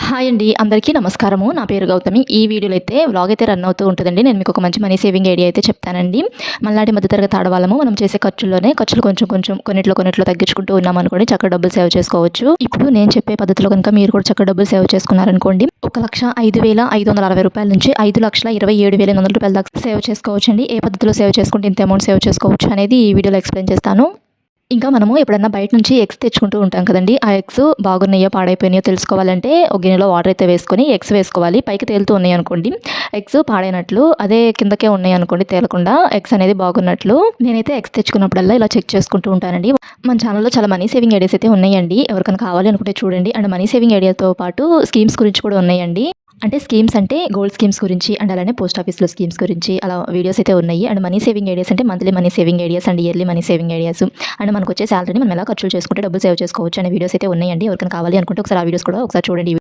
Hi అండి. అందరికీ నమస్కారము. నా పేరు గౌతమి. ఈ వీడియోలో అయితే వ్లాగ్ అయితే రన్ అవుతూ ఉంటుందండి. నేను మీకు ఒక మంచి మనీ సేవింగ్ ఐడియా అయితే చెప్తానండి. మనలాంటి మధ్యతరగతి ఆడవాళ్ళము మనం చేసే ఖర్చులు కొంచెం కొంచెం కొన్నిట్లో తగ్గించుకుంటూ ఉన్నామనుకోండి చక్కగా డబ్బులు సేవ్ చేసుకోవచ్చు. ఇప్పుడు నేను చెప్పే పద్ధతిలో కనుక మీరు కూడా చక్కగా డబ్బులు సేవ్ చేసుకున్నారనుకోండి 1,05,560 రూపాయల నుంచి 5,27,800 రూపాయల దాకా సేవ్ చేసుకోవచ్చండి. ఏ పద్ధతిలో సేవ్ చేసుకుంటే ఇంత అమౌంట్ సేవ్ చేసుకోవచ్చు అనేది ఈ వీడియోలో ఎక్స్ప్లెయిన్ చేస్తాను. ఇంకా మనము ఎప్పుడన్నా బయట నుంచి ఎగ్స్ తెచ్చుకుంటూ ఉంటాం కదండీ! ఆ ఎగ్స్ బాగున్నాయో, పాడైపోయినాయో తెలుసుకోవాలంటే ఒక గిన్నెలో వాటర్ అయితే వేసుకొని ఎగ్స్ వేసుకోవాలి. పైకి తేలుతూ ఉన్నాయనుకోండి ఎగ్స్ పాడైనట్లు. అదే కిందకే ఉన్నాయనుకోండి తేలకుండా ఎగ్స్ అనేది బాగున్నట్లు. నేనైతే ఎగ్స్ తెచ్చుకున్నప్పుడల్లా ఇలా చెక్ చేసుకుంటూ ఉంటానండి. మన ఛానల్‌లో చాలా మనీ సేవింగ్ ఐడియాస్ అయితే ఉన్నాయండి. ఎవరికైనా కావాలి అనుకుంటే చూడండి. అండ్ మనీ సేవింగ్ ఐడియాతో పాటు స్కీమ్స్ గురించి కూడా ఉన్నాయండి. అంటే స్కీమ్స్ అంటే గోల్డ్ స్కీమ్స్ గురించి అండ్ అలానే పోస్ట్ ఆఫీస్‌లో స్కీమ్స్ గురించి అలా వీడియోస్ అయితే ఉన్నాయి. అండ్ మనీ సేవింగ్ ఐడియాస్ అంటే monthly money saving ideas and yearly money saving ideas. And మనకొచ్చే సాలరీని మనం ఎలా ఖర్చులు చేసుకుంటే డబ్బులు సేవ్ చేసుకోవచ్చు అనే వీడియోస్ అయితే ఉన్నాయండి. ఎవరికైనా కావాలి అనుకుంటే ఒకసారి ఆ వీడియోస్ కూడా ఒకసారి చూడండి.